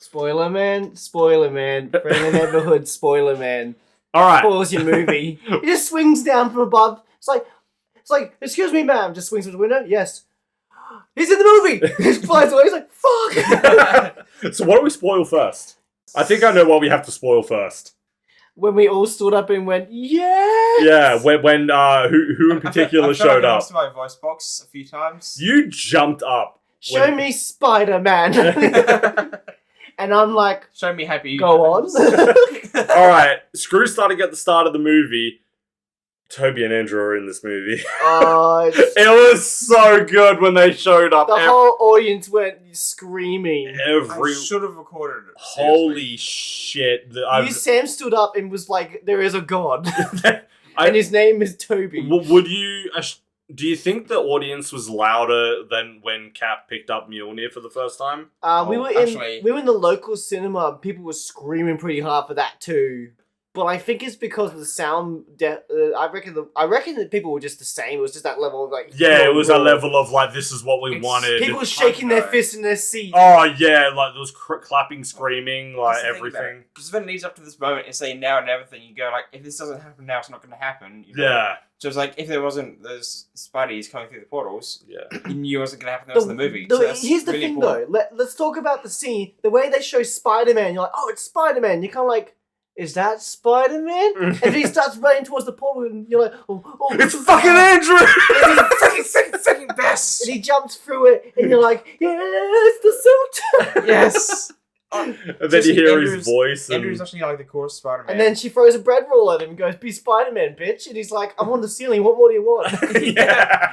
Spoiler man. Friend of the neighborhood, spoiler man. All right. Spoils your movie. He just swings down from above. It's like, excuse me, ma'am. Just swings from the window. Yes. He's in the movie. He flies away. He's like, fuck. So what do we spoil first? I think I know what we have to spoil first. When we all stood up and went, yes! Yeah, when who in particular showed up? I lost my voice box a few times. You jumped up. Show me Spider-Man. And I'm like, show me happy. Go on. Alright, Screw starting at the start of the movie. Toby and Andrew are in this movie. Oh, it was so good when they showed up. The whole audience went screaming. I should have recorded it. Holy shit. Sam stood up and was like, there is a god. And his name is Toby. Would you... do you think the audience was louder than when Cap picked up Mjolnir for the first time? We were in the local cinema. People were screaming pretty hard for that too. But I think it's because of the sound. I reckon that people were just the same. It was just that level of like. Yeah, it was a level of like, this is what we wanted. People shaking their fists in their seat. Oh yeah, like there was clapping, screaming, like everything. Because when it leads up to this moment, it's saying now and everything. You go like, if this doesn't happen now, it's not going to happen. You know? Yeah. So it's like if there wasn't those Spideys coming through the portals, you knew it wasn't going to happen the rest of the movie. Here's the thing though. Let's talk about the scene. The way they show Spider-Man, you're like, oh, it's Spider-Man. You're kind of like, is that Spider-Man? And he starts running towards the portal, and you're like, oh, it's fucking Andrew! It's fucking best! And he jumps through it, and you're like, yes, the suit! Yes! And then you hear his voice. Andrew's actually like the core Spider-Man. And then she throws a bread roll at him and goes, be Spider-Man, bitch. And he's like, I'm on the ceiling, what more do you want? Yeah!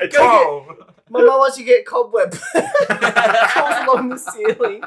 My mum wants you to get cobweb. Crawls along the ceiling.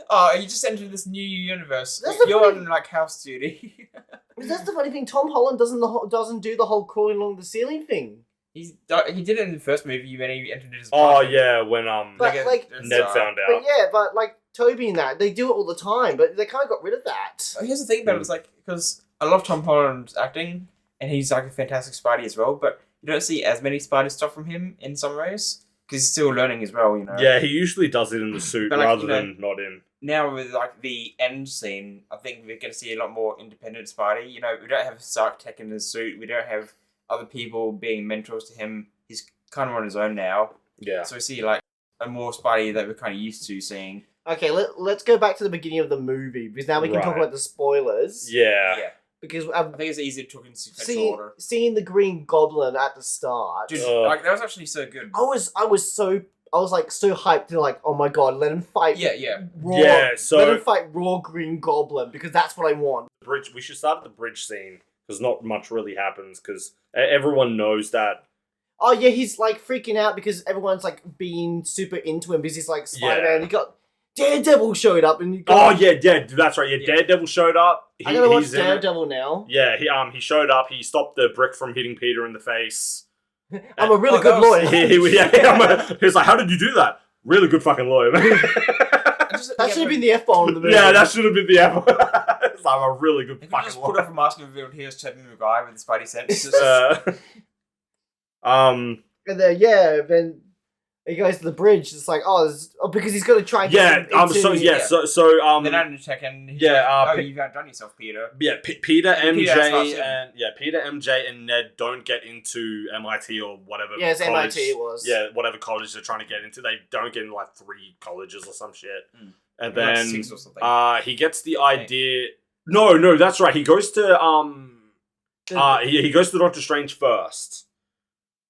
Oh, you just entered this new universe. You're on like house duty. That's the funny thing. Tom Holland doesn't do the whole crawling along the ceiling thing. He did it in the first movie when he entered his. Oh yeah, when Ned found out. But like Toby and that, they do it all the time. But they kind of got rid of that. Here's the thing about it, it's like because I love Tom Holland's acting, and he's like a fantastic Spidey as well. But you don't see as many Spider stuff from him in some ways because he's still learning as well. You know. Yeah, he usually does it in the suit rather than not in. Now with like the end scene, I think we're going to see a lot more independent Spidey. You know, we don't have Stark Tech in the suit. We don't have other people being mentors to him. He's kind of on his own now. Yeah. So we see like a more Spidey that we're kind of used to seeing. Okay, let's go back to the beginning of the movie because now we can talk about the spoilers. Yeah. Because I think it's easy to talk in sequential order. Seeing the Green Goblin at the start, dude, like that was actually so good. I was so hyped to like, oh my god, let him fight. Let him fight raw Green Goblin because that's what I want. We should start at the bridge scene because not much really happens because everyone knows that. Oh yeah, he's like freaking out because everyone's like being super into him because he's like Spider-Man. He got Daredevil showed up and that's right. Yeah, Daredevil showed up. I gotta watch Daredevil now. Yeah, he showed up. He stopped the brick from hitting Peter in the face. I'm a really good lawyer. He was like, how did you do that? Really good fucking lawyer, man. That should have been the F-bomb in the movie. Yeah, that should have been the F-bomb. I'm a really good fucking just lawyer. Put off a mask and revealed here's Tobey Maguire with the Spidey sense. And then he goes to the bridge. It's like, because he's got to try. Then I check and you've outdone yourself, Peter. Yeah, Peter, MJ, and Ned don't get into MIT or whatever. Yeah, it's college, MIT it was. Yeah, whatever college they're trying to get into, they don't get into like 3 colleges or some shit. And then 6 or something. He gets the idea. No, that's right. He goes to he goes to Doctor Strange first,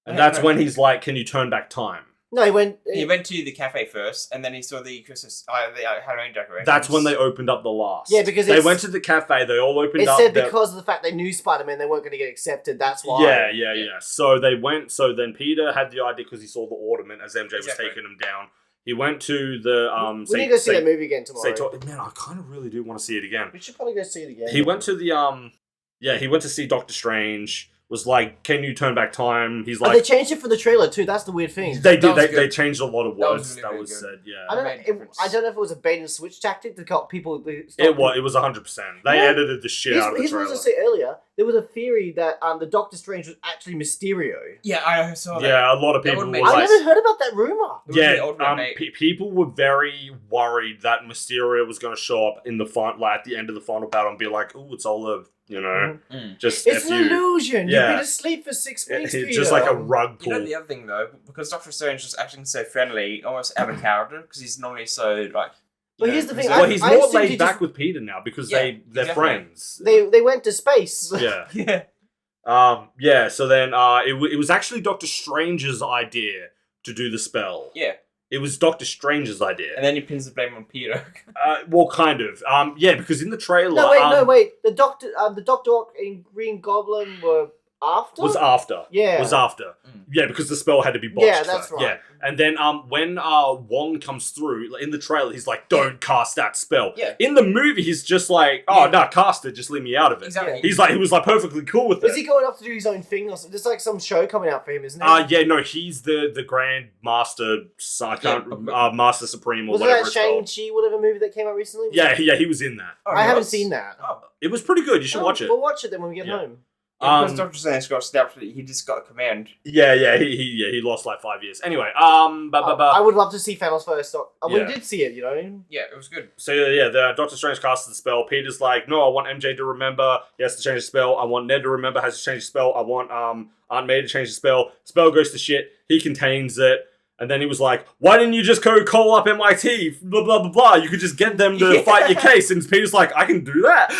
and that's when he's like, "Can you turn back time?" No, he went to the cafe first, and then he saw the Christmas, the Halloween decorations. That's when they opened up the last. Yeah, because they went to the cafe. They all opened up. It said because of the fact they knew Spider-Man, they weren't going to get accepted. That's why. Yeah. So they went. So then Peter had the idea because he saw the ornament as MJ was taking him down. He went to the We need to go see that movie again tomorrow. Man, I kind of really do want to see it again. We should probably go see it again. He went to the he went to see Doctor Strange. Was like, can you turn back time? He's like, they changed it for the trailer too. That's the weird thing. They did. They changed a lot of words that was said. Yeah, I don't know if it was a bait and switch tactic to cut people. It was 100%. They edited the shit out of the trailer. Here's what I was going to say earlier. there was a theory that the Doctor Strange was actually Mysterio. Yeah, I saw that. Yeah, a lot of That people would were make I like, never heard about that rumor. It would be yeah, ultimate, mate. people were very worried that Mysterio was going to show up in the like at the end of the final battle and be like, "Oh, it's all a just It's F an you." illusion. Yeah. You've been asleep for 6 weeks, Peter. Just like a rug You pull. know the other thing though, because Doctor Strange was acting so friendly, almost out of character, because he's normally so like. But here's the thing, Well, he's I more assumed he laid back just- with Peter now because Yeah, they're exactly. friends. They went to space. Yeah. Yeah. So then it was actually Doctor Strange's idea to do the spell. Yeah. It was Doctor Strange's idea. And then he pins the blame on Peter. Well, kind of. Yeah, because in the trailer, No, wait. The Doctor and Green Goblin were after. was after. Yeah. Was after. Yeah, because the spell had to be botched. Yeah, that's first. right. Yeah, and then when Wong comes through like, in the trailer, he's like, "Don't cast that spell." Yeah. In the movie, he's just like, "Oh, no, cast it. Just leave me out of it." Exactly. He was like perfectly cool with it. Is he going off to do his own thing or something? There's like some show coming out for him, isn't there? Yeah, no, he's the Grand Master. I can't, Master Supreme or Wasn't whatever that it's called. Shang-Chi, whatever movie that came out recently? Yeah, he was in that. Oh, I haven't was? seen that. Oh. It was pretty good. You should watch it. We'll watch it then when we get Yeah. home. Yeah, because Doctor Strange got snapped, he just got a command. Yeah, he lost like 5 years. Anyway, I would love to see Thanos first. We Yeah. did see it, you know. Yeah, it was good. So yeah, the Doctor Strange casts the spell. Peter's like, no, I want MJ to remember. He has to change the spell. I want Ned to remember. Has to change the spell. I want Aunt May to change the spell. Spell goes to shit. He contains it. And then he was like, why didn't you just go call up MIT? Blah, blah, blah, blah. You could just get them to fight your case. And Peter's like, I can do that.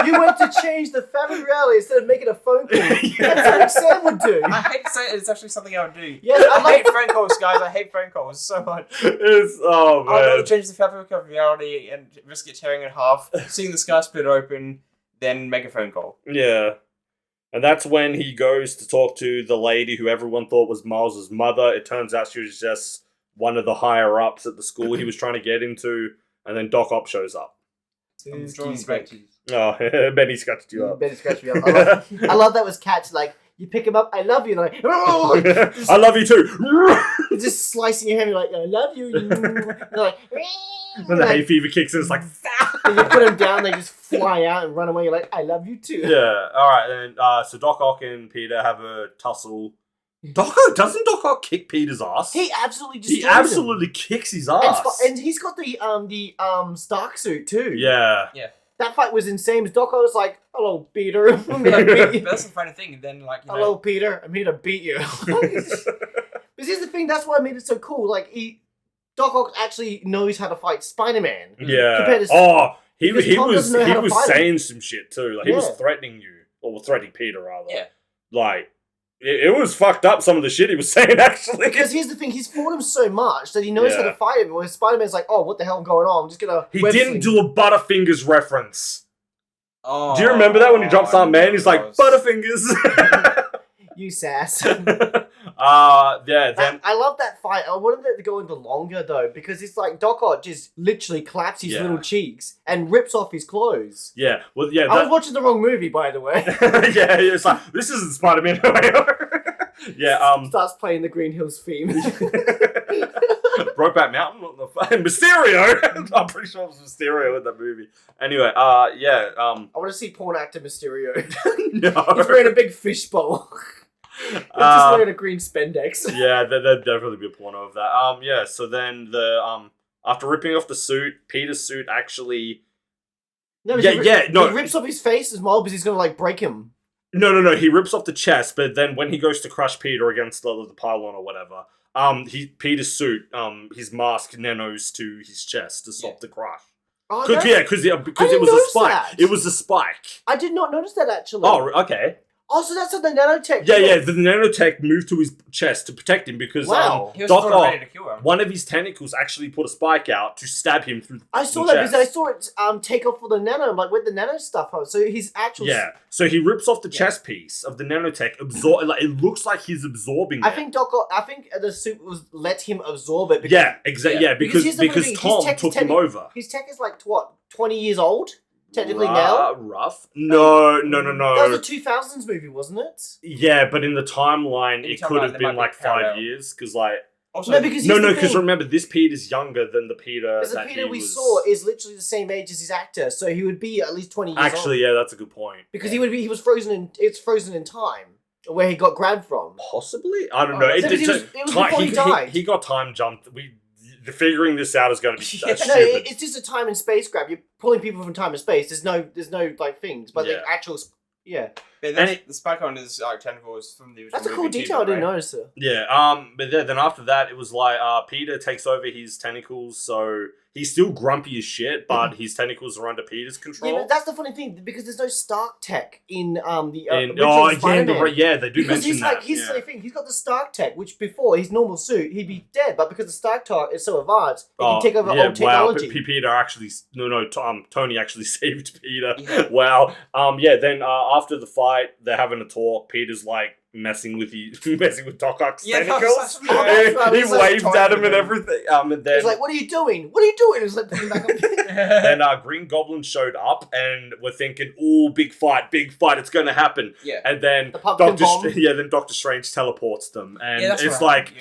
You went to change the family reality instead of making a phone call. That's what Sam would do. I hate to say it, it's actually something I would do. Yes, I hate phone calls, guys. I hate phone calls so much. Oh, man. I'd rather change the fabric of reality and risk it tearing in half, seeing the sky split open, then make a phone call. Yeah. And that's when he goes to talk to the lady who everyone thought was Miles' mother. It turns out she was just one of the higher-ups at the school he was trying to get into. And then Doc Ock shows up. I'm drawing scratches. Oh, Benny scratched you up. Benny scratched me up. I love that was Cat's like, you pick him up, I love you. Like, I love you too. just slicing your hand, you're like, I love you. You're like, When the hay fever kicks in, it's like, and you put them down, they just fly out and run away. You're like, I love you too. yeah. All right, then. So Doc Ock and Peter have a tussle. Doesn't Doc Ock kick Peter's ass? He absolutely He destroyed him. absolutely kicks his ass. And he's got the Stark suit too. Yeah. That fight was insane. Doc Ock was like, "Hello, Peter. I'm gonna beat you. But that's the funny thing. And then, like, you know, Hello, Peter. I'm here to beat you." But here's the thing. That's what made it so cool. Like Doc Ock actually knows how to fight Spider-Man. Yeah. Compared to- He because Tom was doesn't know how to fight him. saying some shit too. Like he was Yeah. threatening you, or threatening Peter rather. Yeah. Like it was fucked up. Some of the shit he was saying actually. Because here's the thing. He's fought him so much that he knows how Yeah. to fight him. Whereas Spider-Man's like, "Oh, what the hell going on? I'm just gonna." He web didn't sling." do a Butterfingers reference. oh, Do you remember that when he drops Aunt May and he's like gross. Butterfingers? You sass. Yeah. Then I love that fight. I wanted it to go into longer though, because it's like Doc Ock just literally claps his Yeah. little cheeks and rips off his clothes. yeah. Well, yeah. I was watching the wrong movie, by the way. Yeah. It's like this isn't Spider-Man. Yeah. Starts playing the Green Hills theme. Brokeback Mountain, what the fuck? Mysterio. I'm pretty sure it was Mysterio in that movie. Anyway, yeah. I want to see porn actor Mysterio. No. He's wearing a big fishbowl. He's just wearing a green spandex. Yeah, there'd definitely be a porno of that. Yeah. So then after ripping off the suit, Peter's suit actually. No, Yeah, no. He rips off his face as well because he's gonna like break him. No. He rips off the chest, but then when he goes to crush Peter against the pylon or whatever, Peter's suit, his mask nanos to his chest to stop the crush. Oh, Because it didn't was a notice spike. that. It was a spike. I did not notice that actually. Oh, okay. Oh, so that's how the nanotech. Yeah. The nanotech moved to his chest to protect him because Wow. He was Doc sort of Ock, ready to kill him. one of his tentacles actually put a spike out to stab him through. I saw the that chest. because I saw it take off for the nano, like with the nano stuff on. So his actual. Yeah, so he rips off the chest piece of the nanotech. Like it looks like he's absorbing. I it. think I think the suit was let him absorb it. Because, Yeah, exactly. Yeah, because here's the funny thing, his Tom tech took is him over. His tech is like what 20 years old technically now. Rough? No. That was a 2000s movie, wasn't it? Yeah, but in the timeline, In it the could timeline, have there been might be like 5 parallel. years because like Also, No, because because remember, this Peter's younger than the Peter because the that Peter he we was... saw is literally the same age as his actor, so he would be at least 20 years Actually, old. yeah, that's a good point. Because he was frozen in. It's frozen in time, where he got grabbed from. Possibly? I don't know. It was before he died. He got time jumped. Figuring this out is going to be stupid. No, it's just a time and space grab. You're pulling people from time and space. There's no like things, but the actual. Yeah. The spike on his tentacles from the original That's a cool movie detail. too, I didn't right? notice it. Yeah. But then after that, it was like Peter takes over his tentacles, so he's still grumpy as shit, but his tentacles are under Peter's control. Yeah, but that's the funny thing because there's no Stark tech in the they do because mention he's that. like he's the thing. He's got the Stark tech, which before his normal suit he'd be dead, but because the Stark tech is so advanced, he can take over old technology. Wow, Peter actually Tony actually saved Peter. Yeah. Wow. Then after the fight, they're having a talk. Peter's like messing with Doc Ock's tentacles. He waved at him and everything. And then he's like, "What are you doing? What are you doing?" It's like putting back on. Then Green Goblin showed up, and we're thinking, "Oh, big fight! It's going to happen." Yeah. And then Doctor Strange teleports them, and it's like,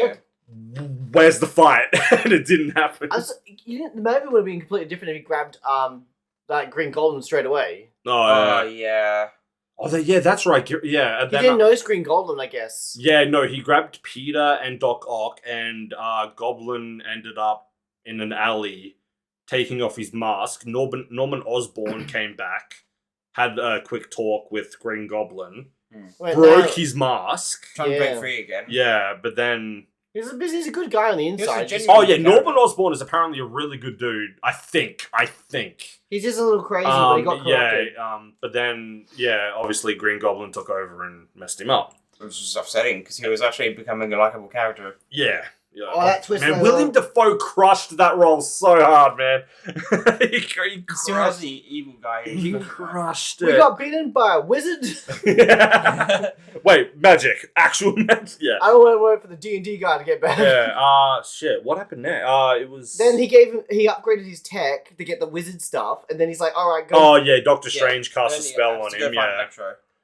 "Where's the fight?" And it didn't happen. The movie would have been completely different if he grabbed that Green Goblin straight away. Yeah. Oh, that's right. Yeah, and he didn't notice Green Goblin, I guess. Yeah, no, he grabbed Peter and Doc Ock, and Goblin ended up in an alley taking off his mask. Norman Osborn came back, had a quick talk with Green Goblin, broke his mask. Trying to break free again. Yeah, but then... He's a good guy on the inside. Norman Osborn is apparently a really good dude. I think. He's just a little crazy, but he got corrupted. But then, obviously Green Goblin took over and messed him up. Which was upsetting, because he was actually becoming a likable character. Yeah. Oh, that twist! Man, William Dafoe crushed that role so hard, man. he still has the evil guy. He crushed it. We got beaten by a wizard. Wait, magic, actual magic. Yeah. I don't want to wait for the D&D guy to get back. Yeah. Shit. What happened there? It was. Then he upgraded his tech to get the wizard stuff, and then he's like, "All right, go." Oh yeah, Doctor Strange cast a spell on him.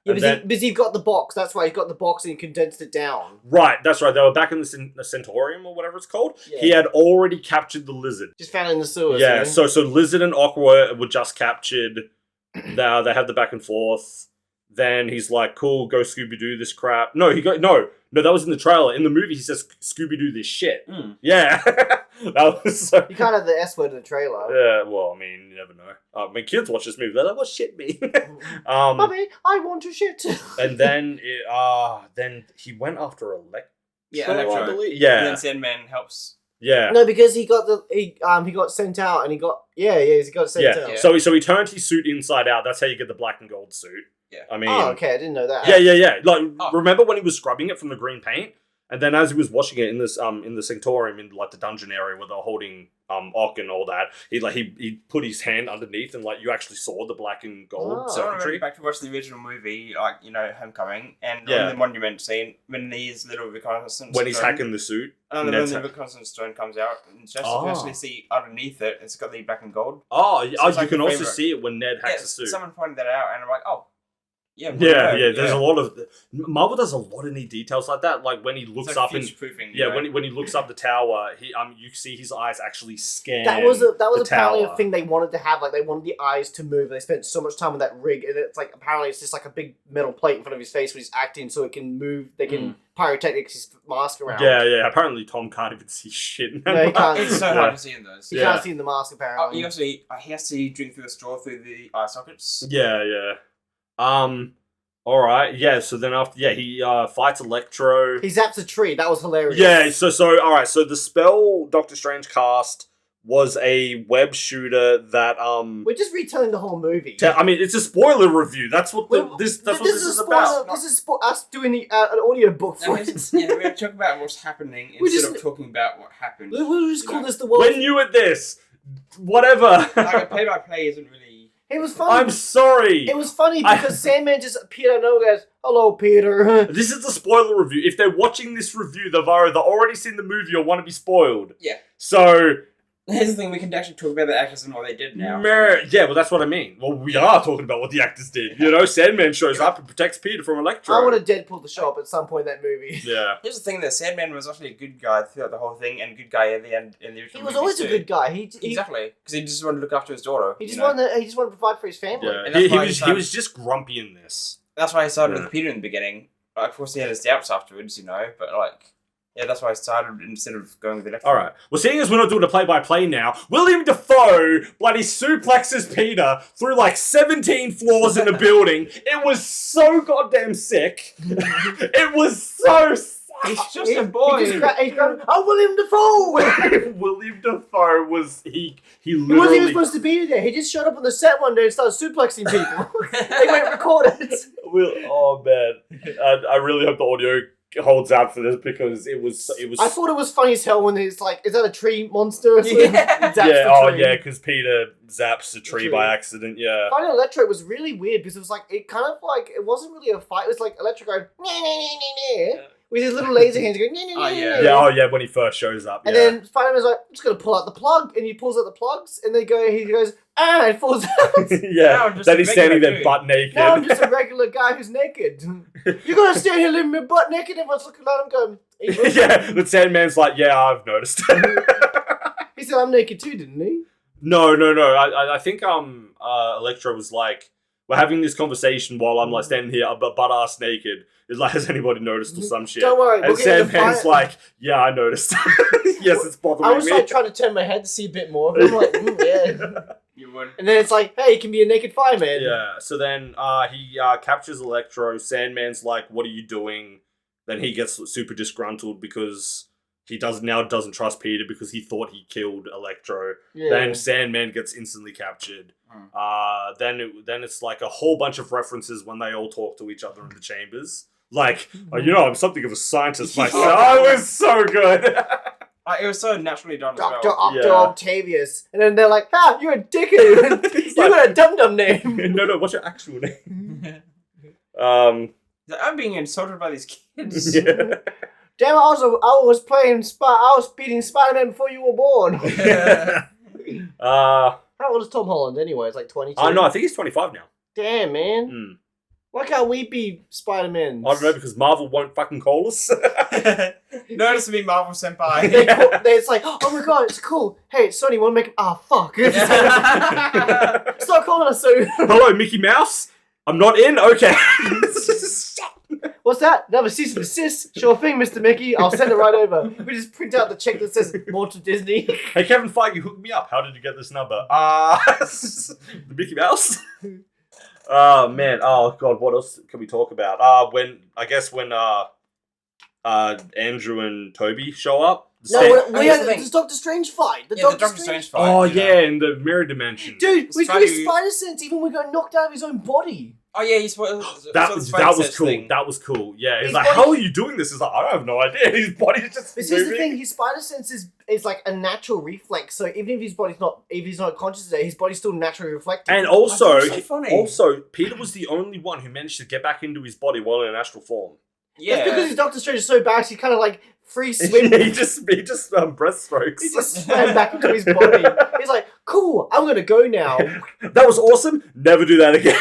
Yeah, because he got the box. That's why he got the box and he condensed it down. Right, that's right. They were back in the Centaurium or whatever it's called. Yeah. He had already captured the lizard. Just found it in the sewers. Yeah, so Lizard and Aqua were just captured. They had the back and forth. Then he's like, "Cool, go Scooby-Doo this crap." No, that was in the trailer. In the movie, he says, "Scooby-Doo this shit." Yeah. That was so... You can't have the S word in the trailer. Yeah, well, I mean, you never know. When kids watch this movie, they're like, "What shit mean?" Mommy, I want to shit. And then he went after Electro. Yeah, Electro. Yeah. And then Sandman helps. Yeah. No, because he got sent out and he got sent out. Yeah. So he turned his suit inside out. That's how you get the black and gold suit. Yeah. I mean. Oh, okay. I didn't know that. Yeah. Like, remember when he was scrubbing it from the green paint? And then as he was washing it in this in the Sanctorium, in like the dungeon area where they're holding Ock and all that, he put his hand underneath and like you actually saw the black and gold circuitry. Back to watch the original movie, like Homecoming, and on the monument scene when these little reconnaissance when he's hacking the suit, and then the reconnaissance stone comes out, and just you can actually see underneath it, it's got the black and gold. Oh, so you can also see it when Ned hacks the suit. Someone pointed that out, and I'm like, oh. Yeah. There's a lot of Marvel does a lot of neat details like that. Like when he looks up and when he looks up the tower, you see his eyes actually scan. That was apparently a thing they wanted to have. Like they wanted the eyes to move. They spent so much time with that rig, and it's like apparently it's just like a big metal plate in front of his face when he's acting, so it can move. They can pyrotechnics his mask around. Yeah. Apparently Tom can't even see shit. No, he can't. It's so hard to see in those. He can't see in the mask apparently. He has to drink through the straw through the eye sockets. Yeah. All right, yeah. So then after, he fights Electro. He zaps a tree. That was hilarious. Yeah. So all right. So the spell Doctor Strange cast was a web shooter that We're just retelling the whole movie. I mean, it's a spoiler review. That's what this is about. This is us doing an audio book for it. We're going to talk about what's happening instead of talking about what happened. We'll just call this the world. When you at this, whatever. Like a play-by-play isn't really. It was funny. I'm sorry. It was funny because Sandman just appeared out of nowhere and goes, "Hello, Peter." This is the spoiler review. If they're watching this review, they've already seen the movie or want to be spoiled. Yeah. So, Here's the thing, we can actually talk about the actors and what they did now. Yeah, well, that's what I mean. Well, we are talking about what the actors did. You know, Sandman shows up and protects Peter from Electro. I would have Deadpool the show up at some point in that movie. Yeah. Here's the thing, that Sandman was actually a good guy throughout the whole thing, and a good guy at the end in the original He was movies always too. a good guy. Exactly, because he just wanted to look after his daughter. He just wanted to provide for his family. Yeah. And that's why He was just grumpy in this. That's why I started with Peter in the beginning. Of course, he had his doubts afterwards, but like, yeah, that's why I started instead of going with Electro. Alright. Well, seeing as we're not doing a play-by-play now, William Dafoe bloody suplexes Peter through like 17 floors in a building. It was so goddamn sick. It was so sick. He's just a boy. He's going, oh, William Dafoe! William Dafoe was... He He wasn't literally... even supposed to be there. He just showed up on the set one day and started suplexing people. They went record it. Oh, man. I really hope the audio holds out for this because it was. I thought it was funny as hell when it's like, is that a tree monster or something? Yeah. Zaps the tree. because Peter zaps a tree by accident, yeah. Finding Electro was really weird because it was like, it kind of like, it wasn't really a fight. It was like Electro going, nah, with his little laser hands going, Yeah, when he first shows up, And then Spider-Man's like, I'm just going to pull out the plug. And he pulls out the plugs and he goes, it falls out. yeah, then he's standing there butt naked. Now I'm just a regular guy who's naked. You're going to stand here living me butt naked? Everyone's looking at him going, yeah, the Sandman's like, yeah, I've noticed. He said, I'm naked too, didn't he? No. I think Electro was like, we're having this conversation while I'm like standing here butt-ass naked. It's like, has anybody noticed or some shit? Don't worry. And Sandman's like, yeah, I noticed. Yes, it's bothering me. I was like trying to turn my head to see a bit more of him. Like, yeah. You would. And then it's like, hey, he can be a naked fireman. Yeah, so then he captures Electro. Sandman's like, what are you doing? Then he gets super disgruntled because he doesn't trust Peter because he thought he killed Electro. Yeah. Then Sandman gets instantly captured. Then it's like a whole bunch of references when they all talk to each other in the chambers. Like, I'm something of a scientist myself. Oh, it was so good. It was so naturally done Dr. as well. Octo Octavius. And then they're like, you're a dickhead. You got a dum-dum name. No, what's your actual name? I'm being insulted by these kids. Yeah. Damn, I was beating Spider-Man before you were born. How old is Tom Holland anyway? It's like 22. No, I think he's 25 now. Damn, man. Why can't we be Spider-Man? I don't know, because Marvel won't fucking call us. Notice me, Marvel Senpai. It's like, oh my god, it's cool. Hey, Sony, want to make it? Fuck. Stop calling us so. Hello, Mickey Mouse? I'm not in? Okay. What's that? Another cease and desist? Sure thing, Mr. Mickey. I'll send it right over. We just print out the check that says more to Disney. Hey, Kevin Feige, hook me up. How did you get this number? The Mickey Mouse? Oh, man. Oh, God, what else can we talk about? When Andrew and Toby show up. This Doctor Strange fight. The Doctor Strange fight. Oh, yeah, in the mirror dimension. Dude, we got his spider sense even when we got knocked out of his own body. Oh yeah, that was cool. Thing. That was cool. Yeah, he's His like, body- how are you doing this? He's like, I have no idea. His body's just But moving. here's the thing: his spider sense is like a natural reflex. So even if he's not conscious today, his body's still naturally reflecting. And also, so funny. Peter was the only one who managed to get back into his body while in an astral form. Yeah, that's because his Doctor Strange is so bad. He kind of like free swim. he just breaststrokes. He just swam back into his body. He's like, cool, I'm gonna go now. That was awesome. Never do that again.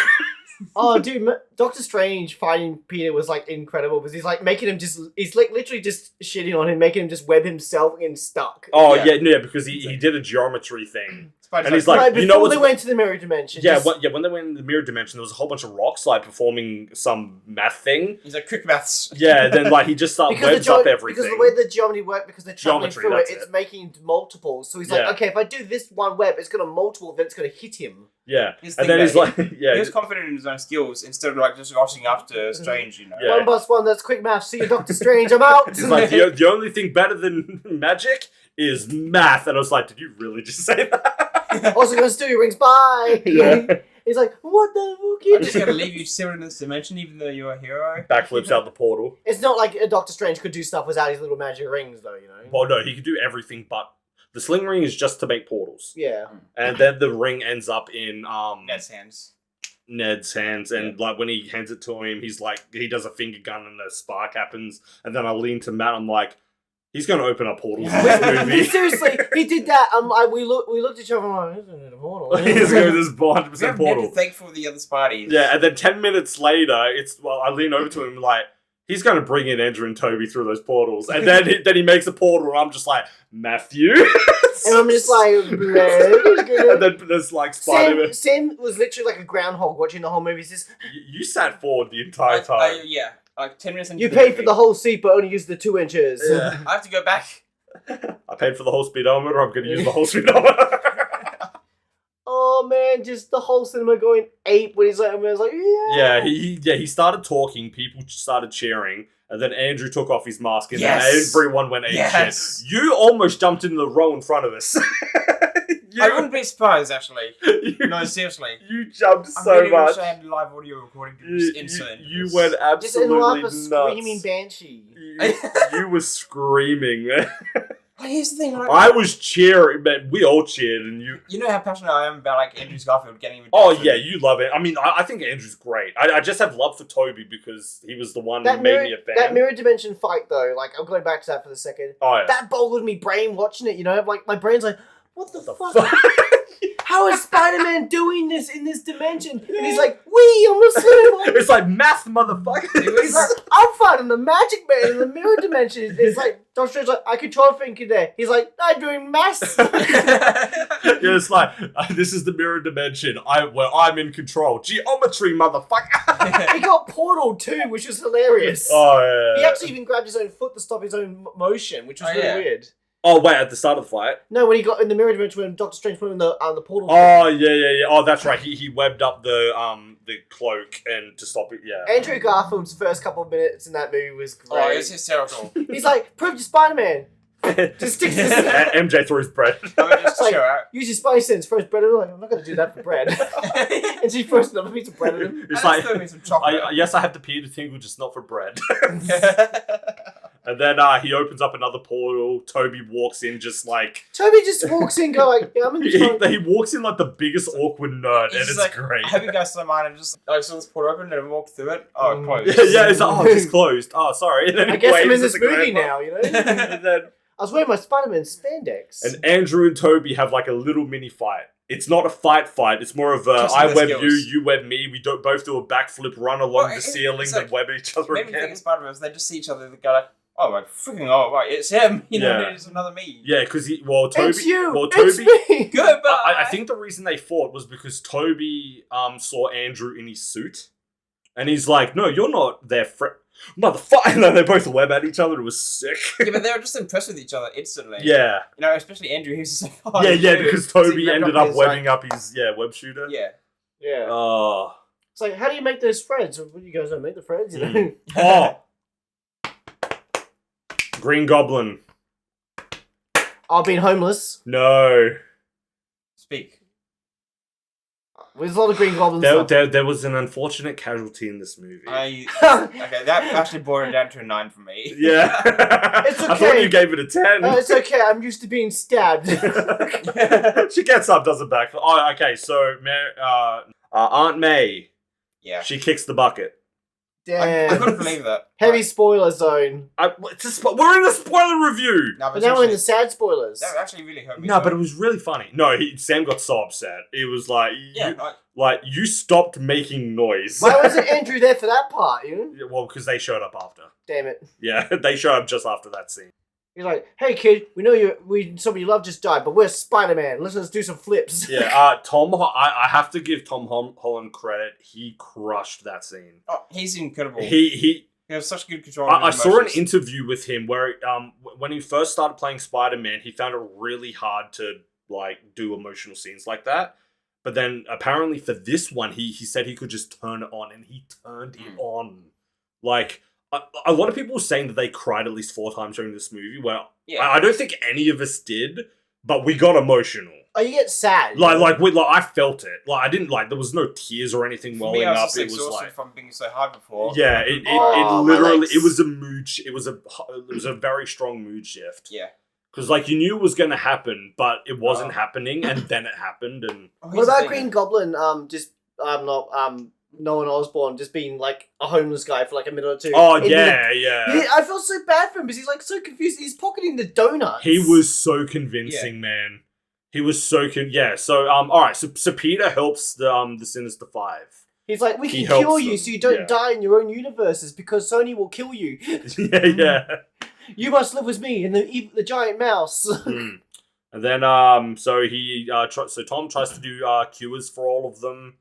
Oh, dude, Doctor Strange fighting Peter was like incredible because he's like making him he's like literally just shitting on him, making him just web himself and stuck. Oh yeah, because he did a geometry thing. And he's like, right, you know before what? they went to the mirror dimension. Yeah, when they went in the mirror dimension, there was a whole bunch of rocks like performing some math thing. He's like quick maths. Yeah, then like he just webs up everything. Because the way the geometry worked, because they're traveling through it, it's it. making multiples. So he's like, okay, if I do this one web, it's gonna multiple, then it's gonna hit him. Yeah, and then he's like, yeah, he was confident in his own skills instead of like just rushing after Strange, you know. Yeah. 1 + 1, that's quick math. See you, Doctor Strange. I'm out. He's like, the only thing better than magic is math, and I was like, did you really just say that? Also gonna steal your rings. Bye. Yeah. He's like, what the fuck? I'm just gonna leave you still in this dimension, even though you're a hero. Backflips out the portal. It's not like a Doctor Strange could do stuff without his little magic rings, though. You know. Well, no, he could do everything, but the sling ring is just to make portals. Yeah. And then the ring ends up in Ned's hands. And like when he hands it to him, he's like, he does a finger gun and a spark happens. And then I lean to Matt, I'm like, He's going to open up portals in this movie. Seriously, he did that. We looked at each other and like, isn't it a portal? He's going to this 100% We have portal. to thank for the other Spideys. Yeah, and then 10 minutes later, I lean over to him like, he's going to bring in Andrew and Toby through those portals. And then he makes a portal and I'm just like, Matthew? And I'm just like, and then there's like Spider-Man. Sam was literally like a groundhog watching the whole movie. He says, You sat forward the entire time. Yeah. Like 10 minutes into you the paid movie. for the whole seat but only used the 2 inches. Yeah. I have to go back. I paid for the whole speedometer. I'm going to use the whole speedometer. Oh man, just the whole cinema going ape when he's like, yeah. He started talking. People started cheering. And then Andrew took off his mask and Yes. then everyone went ape Yes. shit. You almost jumped in the row in front of us. I wouldn't be surprised, actually. You, No, seriously. you jumped I so really much. wish I had live audio recording to just insert. You this. went Just in life absolutely a nuts. screaming banshee. You were screaming, man. But here's the thing, right? I was cheering, man. We all cheered, and you. You know how passionate I am about like Andrew Garfield getting. Oh yeah, you love it. I mean, I think Andrew's great. I just have love for Toby because he was the one who made me a fan. That mirror dimension fight though, like I'm going back to that for a second. Oh yeah. That boggled me brain watching it, you know? Like my brain's like, what the fuck? How is Spider-Man doing this in this dimension? And he's like, wee, I'm a cinema. It's like math, motherfucker. He's like, I'm fighting the Magic Man in the mirror dimension. It's like, Doctor Strange's like, I control thinking there. He's like, I'm doing maths. Yeah, it's like this is the mirror dimension. Where I'm in control. Geometry, motherfucker. He got portal too, which was hilarious. Oh yeah. He actually even grabbed his own foot to stop his own motion, which was really weird. Oh wait, at the start of the fight. No, when he got in the mirror dimension, when Doctor Strange put him in the portal. Oh yeah. Oh, that's right. He webbed up the cloak and to stop it. Yeah. Andrew Garfield's first couple of minutes in that movie was great. Oh, it's hysterical. He's like, prove to Spider-Man. Just stick to this. MJ threw his bread. I mean, just Like, chill out. use your spice sense, throws bread at him. Like, I'm not going to do that for bread. And she throws another piece of bread at him. It's And like, throw me some chocolate. yes, I have the Peter tingle, just not for bread. And then he opens up another portal. Toby walks in just like... Toby just walks in going, like, yeah, I'm in the front. He walks in like the biggest awkward nerd, He's and it's like, great. I hope you guys don't mind. I saw this portal open and I walked through it. Oh, it closed. Yeah, it's like, oh, it's closed. Oh, sorry. And then I he guess I'm waves in this at the movie grandma. now, you know? And then I was wearing my Spider-Man spandex. and Andrew and Toby have like a little mini fight. It's not a fight. It's more of a Just I their web skills. you web me. We both do a backflip, run along the ceiling, it's then like- web each other Maybe the thing again. is Spider-Man, they just see each other, they go like, oh my freaking, oh right, it's him. You know, Yeah. it's another me. Yeah, because Toby. it's you! Well, It's Toby. me! Goodbye. I think the reason they fought was because Toby saw Andrew in his suit, and he's like, "No, you're not their friend, motherfucker." And then they both web at each other. It was sick. Yeah, but they were just impressed with each other instantly. Yeah, You know, especially Andrew, he was just like, oh, yeah, dude. because So he Toby ripped ended up up his, webbing up his web shooter. Yeah. Yeah. Oh, It's like, how do you make those threads? Well, you guys don't make the threads, you know? oh, Green Goblin. I've been homeless. No, Speak. There's a lot of Green Goblins. stuff. there was an unfortunate casualty in this movie. Okay, that actually brought it down to a 9 for me. Yeah, It's I thought okay. you gave it a 10. It's okay, I'm used to being stabbed. She gets up, does it back. Oh, okay. So, Aunt May, Yeah. she kicks the bucket. I Damn. couldn't believe that. Heavy spoiler zone. We're in a spoiler review. No, But now we're in the sad spoilers. that actually really hurt me. No, but it was really funny. No, Sam got so upset. It was like, Yeah, you stopped making noise. Why wasn't Andrew there for that part, you know? Yeah, well, because they showed up after. Damn it. Yeah, they showed up just after that scene. He's like, hey kid, we know somebody you love just died, but we're Spider-Man. Let's do some flips. Yeah, I have to give Tom Holland credit. He crushed that scene. Oh, he's incredible. He has such good control. I of his saw an emotions. interview with him where when he first started playing Spider-Man, he found it really hard to like do emotional scenes like that. But then apparently for this one, he said he could just turn it on, and he turned it on. Like a lot of people were saying that they cried at least 4 times during this movie. Well, Yeah. I don't think any of us did, but we got emotional. Oh, you get sad. Like I felt it. Like I didn't there was no tears or anything For welling me, I was up. just It was exhausted like. from being so high before. Yeah, it Oh, my literally legs. it was a mood. It was a very strong mood shift. Yeah. Because like you knew it was going to happen, but it wasn't happening, and then it happened. And Oh, What here's the about thing. Green Goblin? Norman Osborn just being like a homeless guy for like a minute or two. Oh, And yeah. I felt so bad for him because he's like so confused. He's pocketing the donuts. He was so convincing, man. He was so So all right. So Peter helps the Sinister Five. He's like, we He can cure helps you them, so you don't yeah. die in your own universes because Sony will kill you. yeah. You must live with me and the giant mouse. Mm. And then so Tom tries to do cures for all of them.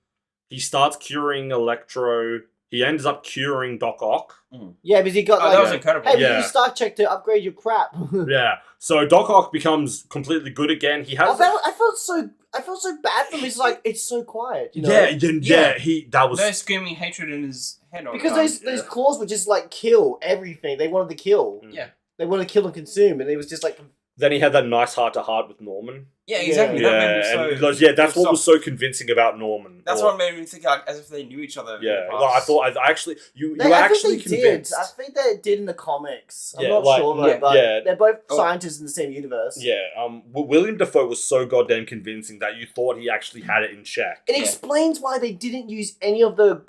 He starts curing Electro. He ends up curing Doc Ock. Yeah, because he got that was incredible. hey, we Yeah. use Star Check to upgrade your crap. Yeah. So Doc Ock becomes completely good again. He has. I felt so bad for him. It's like it's so quiet, you know. Yeah. That was. No screaming hatred in his head all the Because time. those claws would just like kill everything. They wanted to kill. Yeah. They wanted to kill and consume, and it was just like. Then he had that nice heart-to-heart with Norman. Yeah, exactly. Yeah, That made me so and that's what was so convincing about Norman. That's what made me think like as if they knew each other. Yeah, in the well, I past. thought I actually you I actually think they convinced. did. I think they did in the comics. I'm Yeah, not like, sure though, yeah, but yeah. they're both Oh. scientists in the same universe. Yeah, William Dafoe was so goddamn convincing that you thought he actually had it in check. It Yeah. explains why they didn't use any of the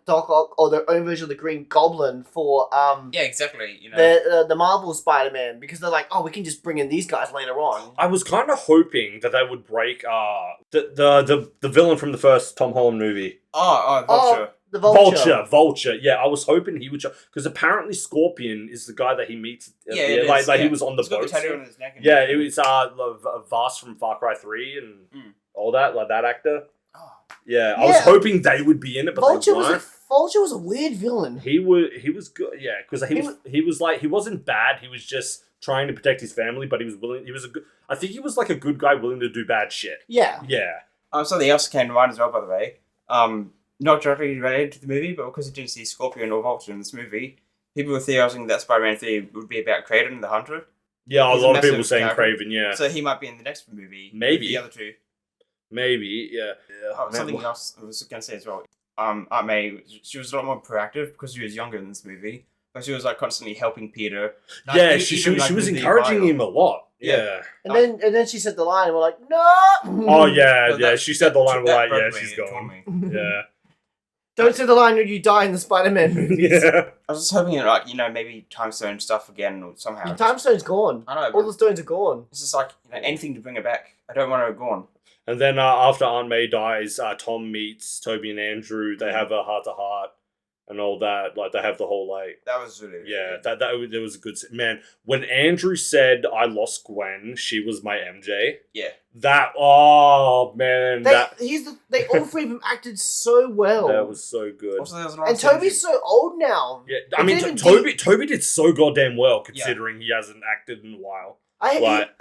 Doc Ock or their own version of the Green Goblin for Yeah, exactly. You know. the Marvel Spider-Man because they're like, oh, we can just bring in these guys later on. I was kind of hoping that they would break the villain from the first Tom Holland movie. Vulture. The Vulture. Vulture. Yeah, I was hoping he would because apparently Scorpion is the guy that he meets. At Yeah, the it end. Like, is, like yeah. he was on the He's got boat. the tattoo on his neck. And Yeah, it was Vast from Far Cry 3 and all that, like that actor. Oh. Yeah, I was hoping they would be in it, but Vulture they weren't. Vulture was a weird villain. He was good, yeah, because he wasn't bad. He was just trying to protect his family, but he was willing. He was a good. I think he was like a good guy willing to do bad shit. Yeah. Yeah. Something else came to mind as well, by the way. Not directly related to the movie, but because you didn't see Scorpion or Vulture in this movie, people were theorizing that Spider-Man 3 would be about Kraven the Hunter. Yeah, He's a lot of massive people saying character. Kraven. Yeah, So he might be in the next movie. Maybe. With the other two. maybe. Yeah. Something else I was going to say as well. Aunt May, she was a lot more proactive because she was younger in this movie. But she was like constantly helping Peter. Like, Yeah, even, she like, was with the encouraging vial. him a lot. Yeah. Yeah. And then she said the line, and we're like, no. Oh yeah, Well, yeah. that- She said the line, that like, broke yeah, me, she's it tore gone. me. Yeah. Don't say the line when you die in the Spider-Man movies. Yeah. I was just hoping it, like, maybe Time Stone stuff again or somehow. Time Stone's gone. I know, All but the stones are gone. it's just like, anything to bring it back. I don't want it gone. And then after Aunt May dies, Tom meets Toby and Andrew. They have a heart-to-heart and all that. Like, they have the whole, like... That was really Yeah, good. that was a good... Man, when Andrew said, I lost Gwen, she was my MJ. Yeah. That... Oh, man. They all three of them acted so well. That was so good. Also, there was a lot And of scenes Toby's so old now. Yeah, They I mean, didn't even Toby did so goddamn well, considering he hasn't acted in a while.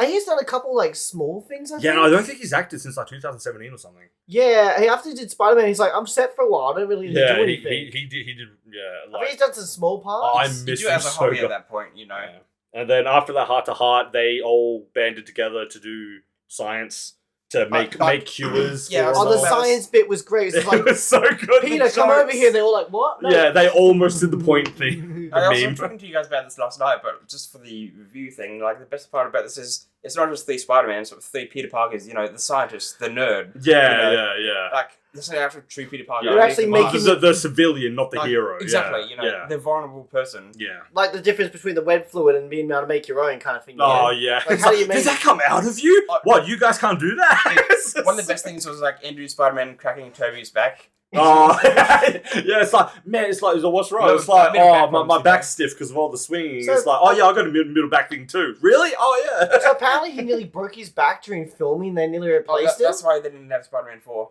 He's done a couple like small things. I Yeah, think. no, I don't think he's acted since like 2017 or something. Yeah, after he did Spider-Man, he's like, I'm set for a while. I don't really need to do Yeah, anything. he did. Yeah, I think like he's done some small parts. I You miss do him have a so hobby at good. that point, Yeah. And then after that heart-to-heart, they all banded together to do science to make cures. Yeah, for Oh, the them. science bit was great. It's It like, was so good. Peter, the come over jokes. here. They're all like, what? No. Yeah, they almost did the point thing. I was meme. talking to you guys about this last night, but just for the review thing, like the best part about this is it's not just three Spider-Mans, but three Peter Parkers, the scientist, the nerd. Yeah, you know, yeah. Like, this is an actual true Peter Parker. Yeah. They're actually Underneath making- the The civilian, not the mask. hero. Exactly, Yeah. the vulnerable person. Yeah. Like the difference between the web fluid and being able to make your own kind of thing. Oh yeah. Like, how do you make- Does that come out of you? Uh, What? You guys can't do that? One of the best things was like Andrew Spider-Man cracking Toby's back. Oh yeah, it's like what's wrong? No, It's like middle back my problems, back's stiff because of all the swinging. So- it's like I got a middle back thing too. Really? Oh yeah. So apparently he nearly broke his back during filming. They nearly replaced him. That's why they didn't have Spider-Man 4.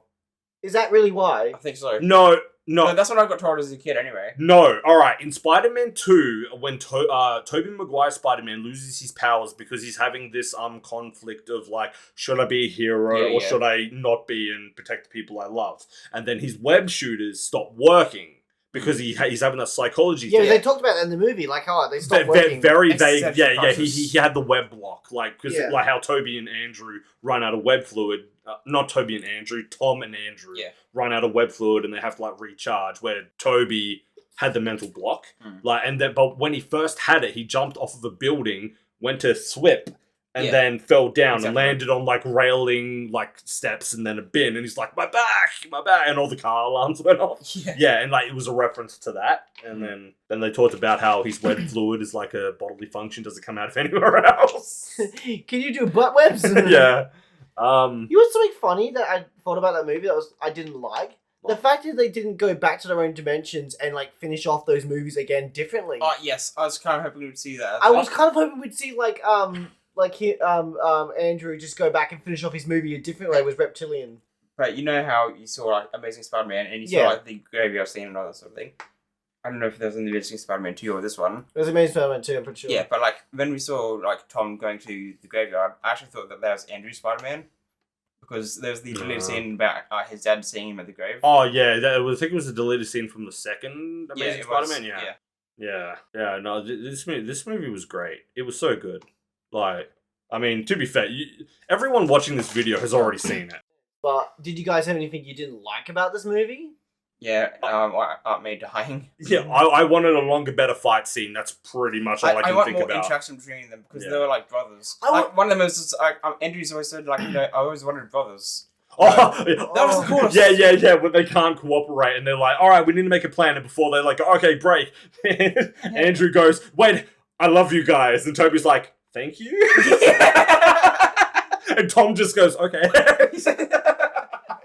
Is that really why? I think so. No. No, that's what I got told as a kid anyway. No, all right. In Spider-Man 2, when Tobey Maguire Spider-Man loses his powers because he's having this conflict of like, should I be a hero or should I not be and protect the people I love? And then his web shooters stop working because he's having that psychology Yeah, thing. they talked about that in the movie. Like, they stopped working. Very vague. Existential Yeah. crisis. He had the web block, like because Yeah. like how Toby and Andrew run out of web fluid. Not Toby and Andrew, Tom and Andrew run out of web fluid and they have to like recharge. Where Toby had the mental block, but when he first had it, he jumped off of a building, went to swip, and then fell down and Exactly. landed on like railing, like steps, and then a bin, and he's like, my back, and all the car alarms went off. Yeah, and like it was a reference to that, and then they talked about how his web fluid is like a bodily function, doesn't come out of anywhere else. Can you do butt webs? Yeah. You know something funny that I thought about that movie that I didn't like? The fact that they didn't go back to their own dimensions and like finish off those movies again differently. Oh yes, I was kind of hoping we'd see that. I was kind of hoping we'd see Andrew just go back and finish off his movie a different way with Reptilian. But you know how you saw like Amazing Spider-Man and you saw like the graveyard scene and all that sort of thing. I don't know if there was in the Amazing Spider-Man 2 or this one. It was Amazing Spider-Man 2, I'm pretty sure. Yeah, but like when we saw like Tom going to the graveyard, I actually thought that was Andrew Spider-Man. Because there was the deleted scene about his dad seeing him at the grave. Oh yeah, I think it was a deleted scene from the second Amazing Spider-Man. Yeah. No, this movie was great. It was so good. Like, I mean, to be fair, everyone watching this video has already seen it. But did you guys have anything you didn't like about this movie? Yeah, Aunt May dying. Yeah, I wanted a longer, better fight scene. That's pretty much all I can want think more about. interaction between them because they were like brothers. I Like one of them was Andrew's always said like I always wanted brothers. Oh, that was the coolest. Yeah. When they can't cooperate and they're like, all right, we need to make a plan. And before they're like, okay, break. Andrew goes, wait, I love you guys. And Toby's like, thank you. And Tom just goes, okay.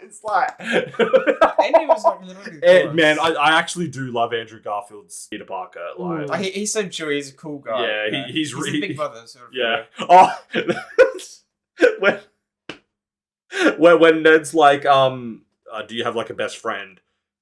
It's like... Andrew was like literally man, I actually do love Andrew Garfield's Peter Parker. Like, he's so chill. He's a cool guy. Yeah, he's a big brother. Sort of. Yeah. Oh, when Ned's like, do you have like a best friend?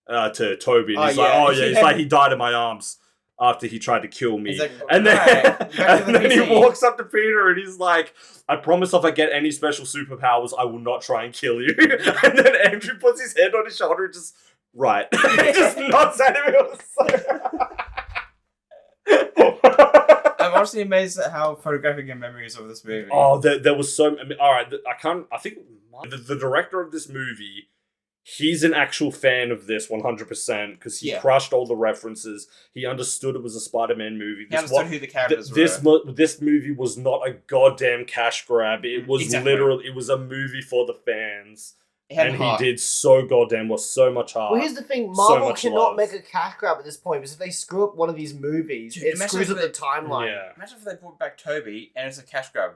To Toby, and he's he's like, he died in my arms after he tried to kill me. Like, and then he walks up to Peter and he's like, I promise if I get any special superpowers, I will not try and kill you. And then Andrew puts his head on his shoulder and just, right. He just nods at him. It was so... I'm honestly amazed at how photographic your memory is of this movie. Oh, there was so... I mean, alright, I think the director of this movie... He's an actual fan of this 100% because he crushed all the references. He understood it was a Spider-Man movie. He understood who the characters were. This movie was not a goddamn cash grab. It was literally, it was a movie for the fans. And he did so much heart. Well, here's the thing. Marvel cannot make a cash grab at this point because if they screw up one of these movies, it screws up the timeline. Yeah. Imagine if they brought back Toby and it's a cash grab.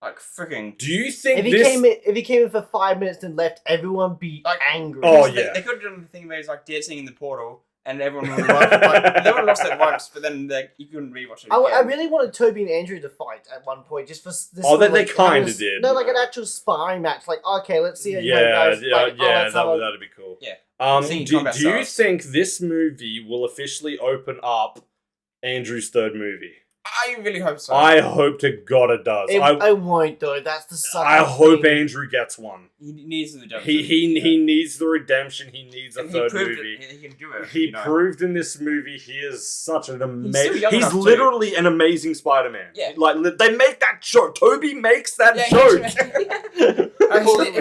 Like, freaking... Do you think if he came in for 5 minutes and left, everyone would be angry. Oh, yeah. They could have done the thing where he's like dancing in the portal and everyone would have they would have lost it once, but then you couldn't rewatch it again. I really wanted Toby and Andrew to fight at one point, just for this. They kind of did. No, like an actual sparring match. Like, okay, let's see how you guys... that'd be cool. Yeah. Do you think this movie will officially open up Andrew's third movie? I really hope so. I hope to God it does. I won't though. That's the sucker. I hope Andrew gets one. He needs the redemption. He needs the redemption. He needs a third movie. He can do it. He proved in this movie he is such an amazing. He's literally an amazing Spider-Man. Yeah. Like they make that joke. Toby makes that joke.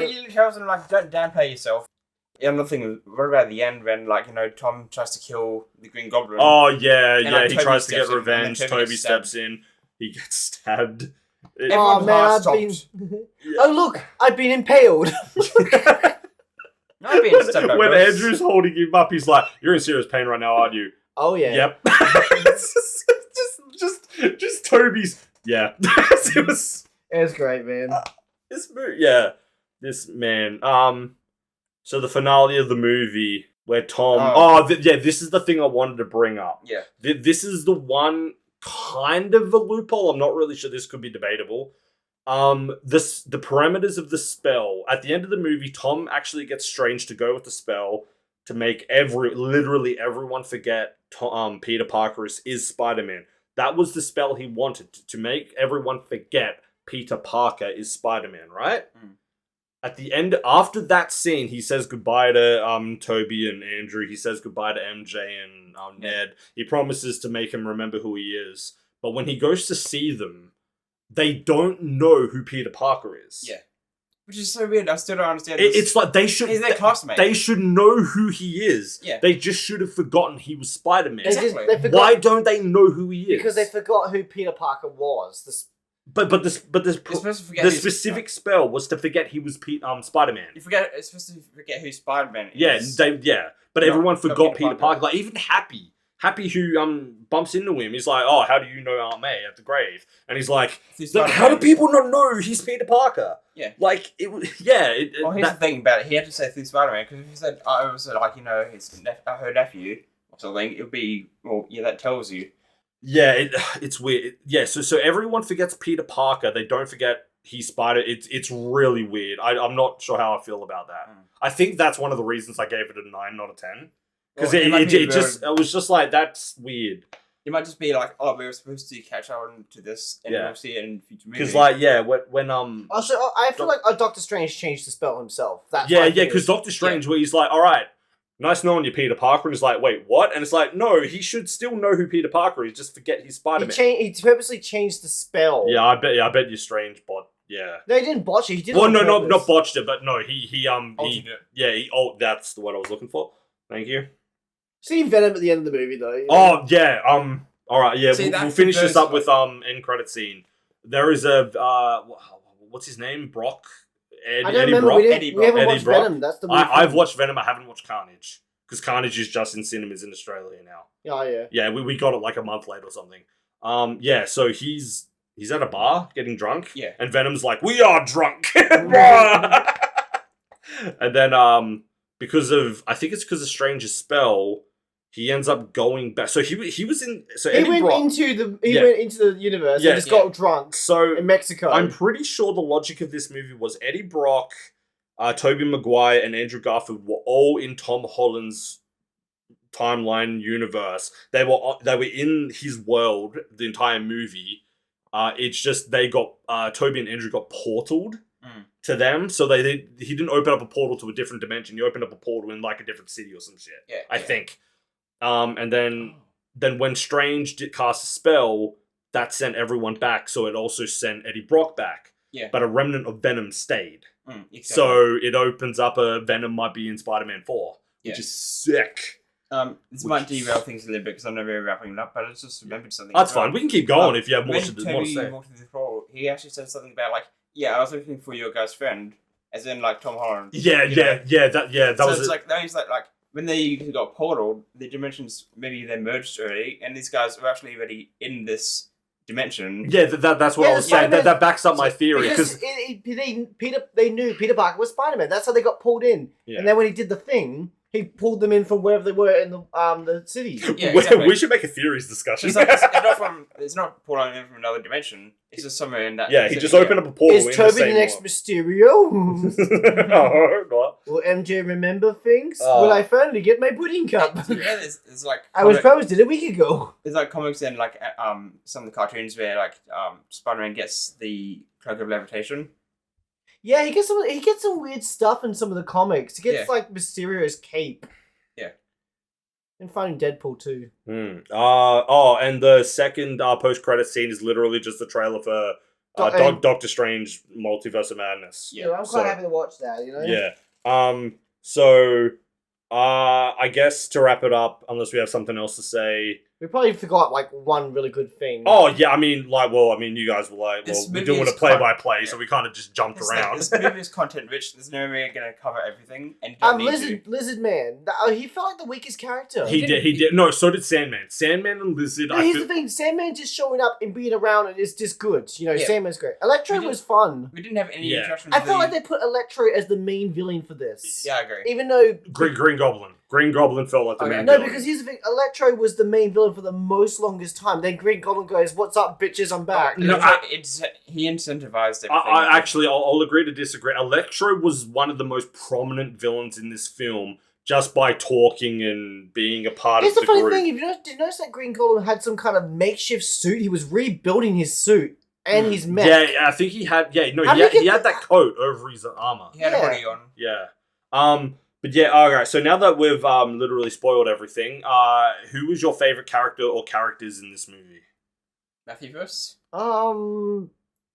He tells him like, don't downplay yourself. Yeah, another thing. What about the end when, like, Tom tries to kill the Green Goblin? Oh yeah, and, he tries to get revenge. Toby steps in. He gets stabbed. Oh man, Oh look, I've been impaled. When Andrew's holding him up, he's like, "You're in serious pain right now, aren't you?" Oh yeah. Yep. just Toby's. Yeah. It was great, man. This man. So the finale of the movie where Tom... this is the thing I wanted to bring up. Yeah. This is the one kind of a loophole. I'm not really sure, this could be debatable. The parameters of the spell. At the end of the movie, Tom actually gets Strange to go with the spell to make literally everyone forget Peter Parker is Spider-Man. That was the spell he wanted, to make everyone forget Peter Parker is Spider-Man, right? Mm. At the end, after that scene, he says goodbye to Toby and Andrew. He says goodbye to MJ and Ned. He promises to make him remember who he is. But when he goes to see them, they don't know who Peter Parker is. Yeah. Which is so weird. I still don't understand this. It's like they should... He's their classmate. They should know who he is. Yeah. They just should have forgotten he was Spider-Man. Exactly. They forgot, why don't they know who he is? Because they forgot who Peter Parker was. this You're supposed to forget the who's- specific spell was to forget he was Spider-Man. You forget. It's supposed to forget who Spider-Man Yeah, is. but Not- everyone not forgot Peter Peter Parker. Like even Happy who bumps into him. He's like, "Oh, how do you know Aunt May at the grave?" And he's like, Who's "How do Spider-Man? people not know he's Peter Parker?" Yeah. Like it was. Yeah. Well, here's the thing about it. He had to say through Spider-Man because if he said, "I was like, her nephew or something," it would be, well, yeah, that tells you. Yeah, it's weird. Yeah, so everyone forgets Peter Parker. They don't forget he's Spider. It's really weird. I'm not sure how I feel about that. I think that's one of the reasons I gave it a 9, not a 10. Because Well, it was just like, that's weird. It might just be like, oh, we were supposed to catch on to this, and we'll see it in future movies. Because like, yeah, when Also, I feel like Doctor Strange changed the spell himself. That's yeah, because Doctor Strange, where he's like, all right, nice knowing you, Peter Parker, and he's like, wait, what? And it's like, no, he should still know who Peter Parker is. Just forget he's Spider-Man. He purposely changed the spell. Yeah, I bet you Strange bot. Yeah. No, he didn't botch it. He did. Well, it no, on purpose. not botched it, but no, he that's the word I was looking for. Thank you. See Venom at the end of the movie, though. You know? Oh yeah. All right. Yeah. See, We'll finish this up with end credit scene. There is a what's his name? Brock. I don't Eddie remember. Brock. We Eddie haven't Brock. watched Venom. That's the. I've watched Venom. I haven't watched Carnage because Carnage is just in cinemas in Australia now. Oh yeah. Yeah, we got it like a month late or something. Yeah. So he's at a bar getting drunk. Yeah. And Venom's like, "We are drunk." And then because of Strange's spell, he ends up going back. So he was in. So He Eddie went Brock, into the universe Yeah. and just got drunk So in Mexico. I'm pretty sure the logic of this movie was Eddie Brock, Tobey Maguire, and Andrew Garfield were all in Tom Holland's timeline universe. They were in his world the entire movie. It's just they got Tobey and Andrew got portaled to them, so he didn't open up a portal to a different dimension. He opened up a portal in like a different city or some shit. Yeah, I think. And then when Strange did cast a spell, that sent everyone back. So it also sent Eddie Brock back. Yeah. But a remnant of Venom stayed. Exactly. So it opens up a Venom might be in Spider-Man 4, which Yeah. is sick. This might derail things a little bit because I'm not very wrapping it up, but I just remembered something. That's fine. We can keep going if you have more when to Toby say. walked through the portal, he actually said something about like, yeah, I was looking for your guy's friend, as in like Tom Holland. Yeah. That So was it's it. like that means like when they got portaled, the dimensions maybe they merged already, and these guys were actually already in this dimension. Yeah, that's what I was saying. That backs up my theory because they knew Peter Parker was Spider-Man. That's how they got pulled in. Yeah. And then when he did the thing, he pulled them in from wherever they were in the city. Yeah, exactly. We should make a theories discussion. It's, like, it's not pulling in from another dimension. It's just somewhere in that. Yeah, he just opened up a portal. Is Toby the next Mysterio? No, not. Will MJ remember things? Will I finally get my pudding cup? Yeah, there's like I was promised it a week ago. there's like comics and like some of the cartoons where like Spider-Man gets the cloak of levitation. Yeah, he gets some weird stuff in some of the comics. He gets like Mysterio's cape. Yeah. And Finding Deadpool too. And the second post-credit scene is literally just the trailer for Doctor Strange Multiverse of Madness. Yeah, I'm quite happy to watch that, you know? Yeah. So I guess to wrap it up, unless we have something else to say. We probably forgot like one really good thing. Oh yeah, you guys were like, This we movie do want is to play-by-play, so we kind of just jumped around. This movie is content rich. There's no way you're gonna cover everything, and you don't need to. Lizard Man. He felt like the weakest character. He did. No, so did Sandman. Sandman and Lizard. No, here's the thing: Sandman just showing up and being around and it's just good. You know, Yeah. Sandman's great. Electro was fun. We didn't have any Yeah. introductions. I felt like they put Electro as the main villain for this. Yeah, I agree. Even though Green Goblin. Green Goblin felt like the main no, villain. because here's the thing: Electro was the main villain for the most longest time. Then Green Goblin goes, "What's up, bitches? I'm back." No, he incentivized everything. I'll agree to disagree. Electro was one of the most prominent villains in this film just by talking and being a part Here's of the the funny group. thing: if you notice that Green Goblin had some kind of makeshift suit, he was rebuilding his suit and his mech. Yeah, I think he had. Yeah, no, he had that coat over his armor. He had a hoodie on. Yeah. But yeah, alright, so now that we've literally spoiled everything, who was your favourite character or characters in this movie? Matthew first.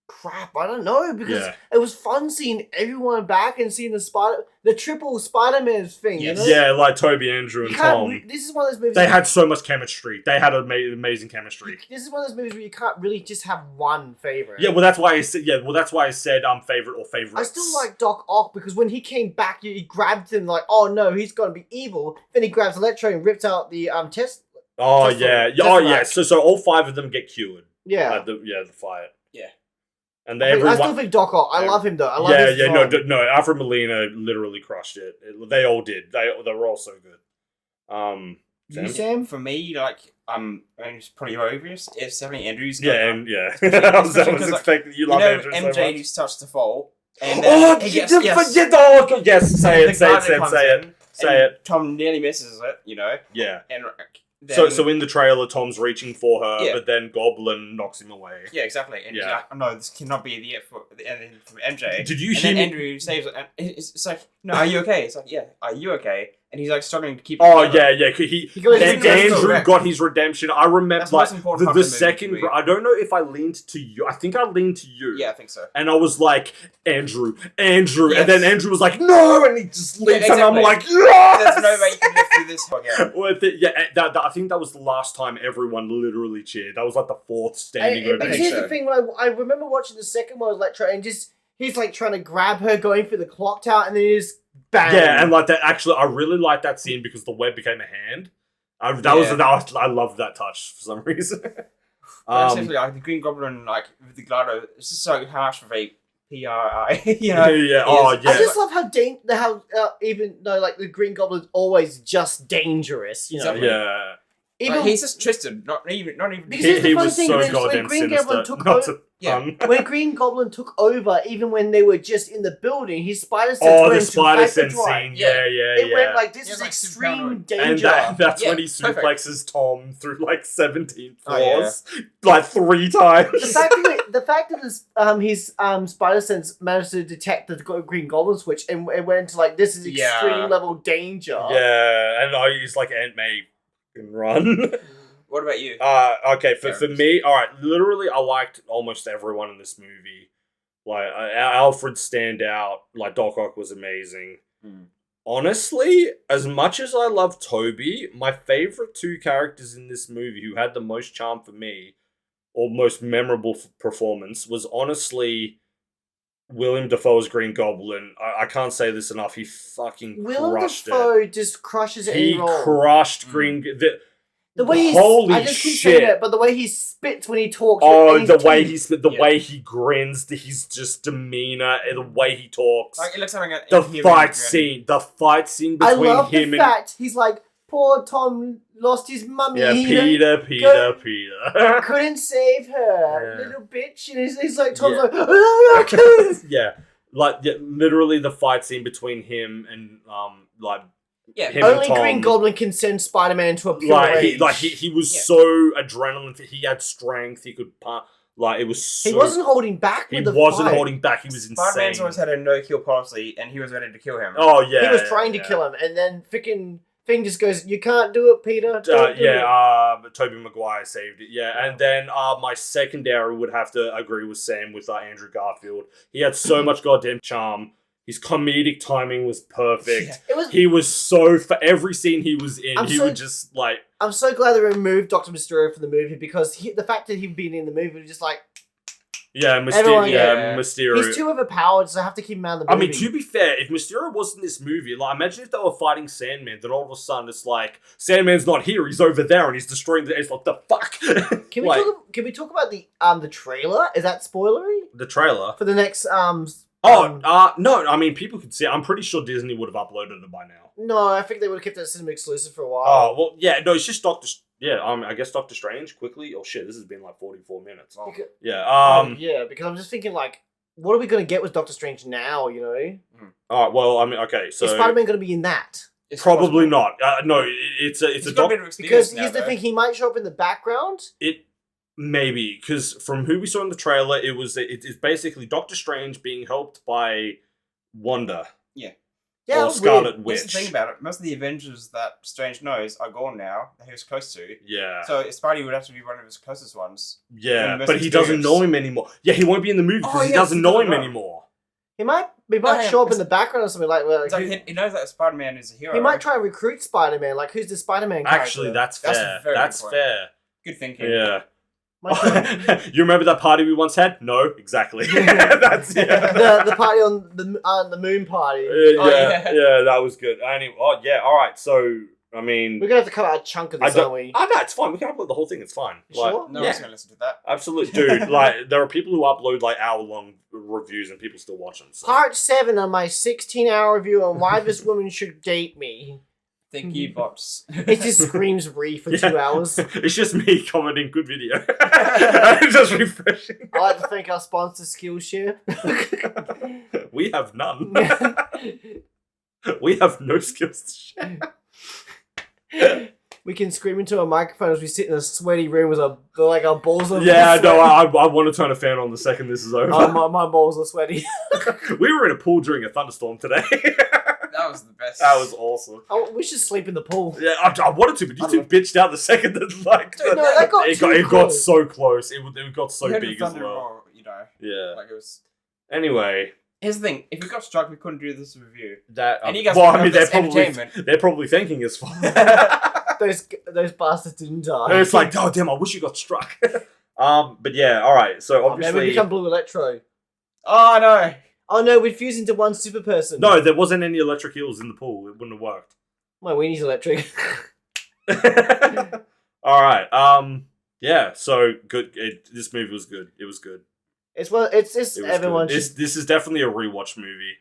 crap, I don't know, because Yeah. it was fun seeing everyone back and seeing the triple Spider-Man thing, you know? Yeah, like Toby, Andrew, and Tom. This is one of those movies... They had so much chemistry. They had amazing chemistry. This is one of those movies where you can't really just have one favourite. Yeah, well, that's why I said. Yeah, well, that's why I said favorite or favorites. I still like Doc Ock because when he came back, he grabbed him like, oh no, he's gonna be evil. Then he grabs Electro and rips out the test. Oh Just yeah, like- yeah, just oh like- yeah. So all 5 of them get cured. Yeah. The fight. Yeah. And I still think Doc Ock. I love him though. I love his design. no. Alfred Molina literally crushed it. They all did. They were all so good. You, Sam? For me, like, and it's pretty obvious. It's definitely Andrew's. Yeah, and yeah. Especially- I was especially 'cause, like, expecting you love Andrew MJ so much. who starts to fall. And Oh, he gets, yes, say it, the guy say that it. comes in, and Tom nearly misses it, Yeah. and then, So in the trailer, Tom's reaching for her, Yeah. but then Goblin knocks him away. yeah, exactly. And he's Yeah. like, oh, no, this cannot be the end from MJ. Did you And hear then me? Andrew saves it, and it's like, no, are you okay? It's like, yeah, are you okay? And he's like struggling to keep. Oh it together. yeah. He goes, then "He's Andrew correct." got his redemption. I remember That's the like most important part the of the movie second. to me. I don't know if I leaned to you. I think I leaned to you. Yeah, I think so. And I was like, Andrew, Yes. and then Andrew was like, no, and he just leaves, Yeah, and I'm exactly. like, yes. There's no way you can live through this again. Well, that I think that was the last time everyone literally cheered. That was like the 4th standing But ovation. here's so. the thing: when I remember watching the second one with Electro, and just he's like trying to grab her, going through the clock tower, and then he just bang. Yeah, and like that. Actually, I really liked that scene because the web became a hand. I loved that touch for some reason. Essentially, like the Green Goblin, like with the glider, it's just like how much of a PRI, you know? yeah. Oh, is- yeah. I just love how even though like the Green Goblin's always just dangerous, you know. Exactly. Yeah. Even Like, he's just twisted, not even. Because He, here's the he funny was thing, so when goddamn Green sinister. Goblin took Not over- to Yeah. pun. when Green Goblin took over, even when they were just in the building, his spider sense Oh, went the into spider sense hyperdrive. scene. Yeah. Yeah. It went like this Yeah, is like extreme super danger. And that's Yeah, when he perfect. suplexes Tom through like 17 Oh, yeah. floors, like 3 times. the fact that his spider sense managed to detect the Green Goblin switch and it went into like this is Yeah. extreme level danger. Yeah, and I use like Aunt May can run. What about you? Okay, for me, all right. Literally, I liked almost everyone in this movie. Like Alfred stand out. Like Doc Ock was amazing. Honestly, as much as I love Toby, my favorite 2 characters in this movie who had the most charm for me, or most memorable performance, was honestly William Dafoe's Green Goblin. I can't say this enough. He fucking Willem crushed Dafoe just crushes it. He any role. crushed Green. The way Holy I just keep shit. saying it, but the way he spits when he talks. Oh, and the his way teeth- the way he grins, his just demeanor, the way he talks, Like, it looks like the he fight really scene I between love him the and fact he's like, poor Tom lost his mummy. yeah, he Peter. couldn't save her, Yeah. little bitch. And he's like, Tom's Yeah. like, oh, okay. yeah, literally the fight scene between him and like Yeah. him and Only Tom. Green Goblin can send Spider-Man to a pure like rage. he was Yeah. so adrenaline. He had strength. He could like it was. So, He wasn't holding back He with the wasn't fight. holding back. He was Spider-Man's insane. always had a no-kill policy, and he was ready to kill him. Oh yeah, He was trying to kill him, and then freaking thing just goes, "You can't do it, Peter." Don't do it." But Tobey Maguire saved it. Yeah, and then my secondary would have to agree with Sam with Andrew Garfield. He had so much goddamn charm. His comedic timing was perfect. Yeah. It was. He was so for every scene he was in, he so- would just like I'm so glad they removed Doctor Mysterio from the movie because the fact that he'd been in the movie was just like Everyone- Mysterio. he's too overpowered, so I have to keep him out of the I movie. mean, to be fair, if Mysterio was in this movie, like imagine if they were fighting Sandman, then all of a sudden it's like Sandman's not here, he's over there, and he's destroying the. It's like the fuck. Can we talk about the trailer? Is that spoilery the trailer? for the next No, I mean people could see it. I'm pretty sure Disney would have uploaded it by now. No, I think they would have kept that cinema exclusive for a while. Oh well, yeah, no, it's just I guess Doctor Strange quickly. Oh shit, this has been like 44 minutes. Because, Yeah. yeah, because I'm just thinking like, what are we gonna get with Doctor Strange now? You know, All right. Well, I mean, okay. So is Spider-Man gonna be in that? It's probably possible. not. No, it's He's a got a doc. bit of experience Because now, here's the though. thing: he might show up in the background. It maybe because from who we saw in the trailer, it's basically Doctor Strange being helped by Wanda. Yeah, Yeah, or Scarlet Here's Witch. the thing about it. Most of the Avengers that Strange knows are gone now, that he was close to. Yeah. So Spidey would have to be one of his closest ones. Yeah, most but he doesn't experience. know him anymore. Yeah, he won't be in the movie because he doesn't know him anymore. He might yeah, show up in the background or something like. It's like he knows that Spider-Man is a hero. He might try and recruit Spider-Man. Like, who's the Spider-Man character? Actually, that's That's fair. a very That's good point. fair. Good thinking. Yeah. Might try- You remember that party we once had? No, exactly. That's the party on the moon party. yeah, that was good. Anyway, all right. So, I mean, We're gonna have to cut out a chunk of this, aren't we? Oh no, it's fine. We can upload the whole thing. It's fine. You Like, sure? No yeah, one's gonna listen to that. absolutely, dude. Like, there are people who upload like hour-long reviews, and people still watch them. So. Part 7 on my 16-hour review on why this woman should date me. Thank you, bots. It just screams re for 2 hours. It's just me commenting good video. Just refreshing. I'd like to thank our sponsor, Skillshare. We have none. We have no skills to share. We can scream into a microphone as we sit in a sweaty room with our balls are Yeah, sweaty. no, I want to turn a fan on the second this is over. My balls are sweaty. We were in a pool during a thunderstorm today. That was the best. That was awesome. Oh, we should sleep in the pool. Yeah, I wanted to, but you two bitched out the second that like Dude, No, that got it too got close. so close. It got so You heard big the as thunder well. roar, you know. Yeah. Like it was. Anyway, Here's the thing: if we got struck, we couldn't do this review. that And you guys well, would I mean, have this entertainment. they're probably thanking us for. Those bastards didn't die. And it's like, oh damn, I wish you got struck. But yeah, all right. So Oh, man, we obviously, become Blue Electro. Oh no! Oh no, we'd fuse into one super person. no, there wasn't any electric eels in the pool. It wouldn't have worked. My weenie's electric. All right. Yeah. So good. This movie was good. It was good. It's just It was everyone good. should. This is definitely a rewatch movie.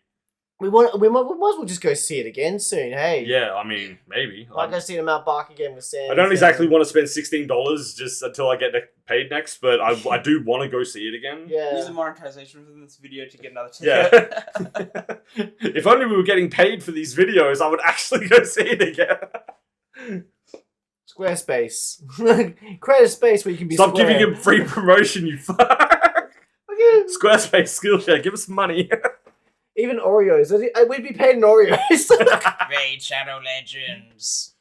We might as well just go see it again soon. Hey, Yeah. I mean, maybe. might go see it in Mount Bark again with Sam. I don't exactly want to spend $16 just until I get paid next, but I do want to go see it again. Use Yeah. the monetization from this video to get another Yeah. ticket. If only we were getting paid for these videos, I would actually go see it again. Squarespace. Create a space where you can be. Stop square. giving him free promotion, you fuck. Squarespace, Skillshare, give us money. Even Oreos. We'd be paid in Oreos. Raid Shadow Legends.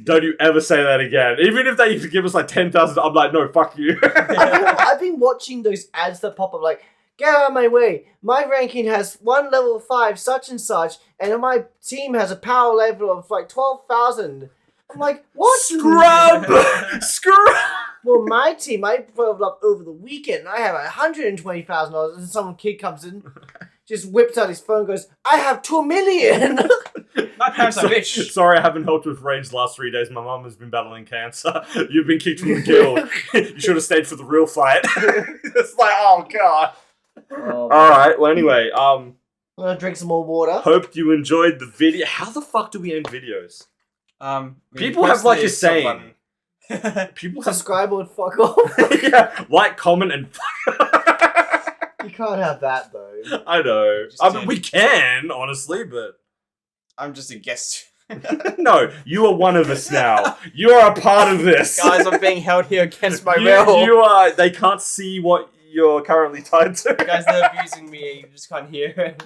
Don't you ever say that again. Even if they give us like 10,000, I'm like, no, fuck you. I've been watching those ads that pop up like, get out of my way. My ranking has 1 level 5 such and such, and my team has a power level of like 12,000. I'm like, what? Scrub! Scrub! Well, my team, I leveled up over the weekend, and I have $120,000, and some kid comes in, just whips out his phone and goes, I have 2 million! My parents are rich. Sorry, I haven't helped with Rage the last 3 days. My mum has been battling cancer. You've been kicked from the guild. You should have stayed for the real fight. It's like, oh god. Alright, well anyway, I'm gonna drink some more water. hope you enjoyed the video. How the fuck do we end videos? People have, like you're saying. People have Subscribe and fuck off. yeah, like, comment, and You can't have that, though. I know. Just I mean, did. we can, honestly, but I'm just a guest. no, you are one of us now. You are a part of this. Guys, I'm being held here against my you, will. you are. They can't see what you're currently tied to. Guys, they're abusing me. You just can't hear it.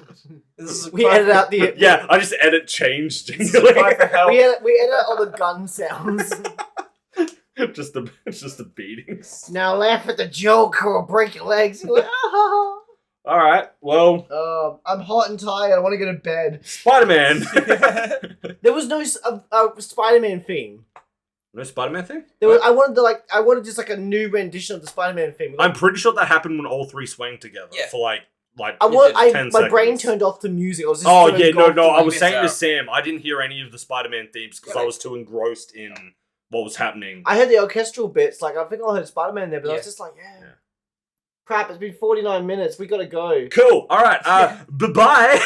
This is We edit out the... Yeah, I just edit change This is a cry for help. We edit out all the gun sounds. just the beatings. Now laugh at the joke or break your legs. You're like, ah. All right. Well, I'm hot and tired. I want to go to bed. Spider-Man. There was no Spider-Man theme. No Spider-Man thing? I wanted just like a new rendition of the Spider-Man theme. I'm pretty sure that happened when all three swang together Yeah. for like my 10 brain seconds. turned off the music. I was just Oh so yeah, engulfed no. in I it. was miss saying to out. Sam, I didn't hear any of the Spider-Man themes because I was too engrossed in what was happening. I heard the orchestral bits. Like I think I heard Spider-Man there, but I was Yeah. just like, yeah. Yeah. Crap! It's been 49 minutes. We gotta go. Cool. All right. Bye-bye.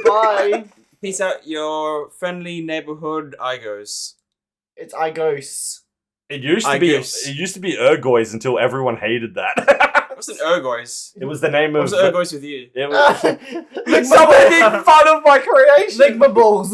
Bye. Peace out, your friendly neighborhood Eigos. It's Eigos. It used to I be guess. Ergoys until everyone hated that. What's an Ergoys? It was the name of What's Ergoys with you? it was Lick someone my made fun of my creation. Lick my balls.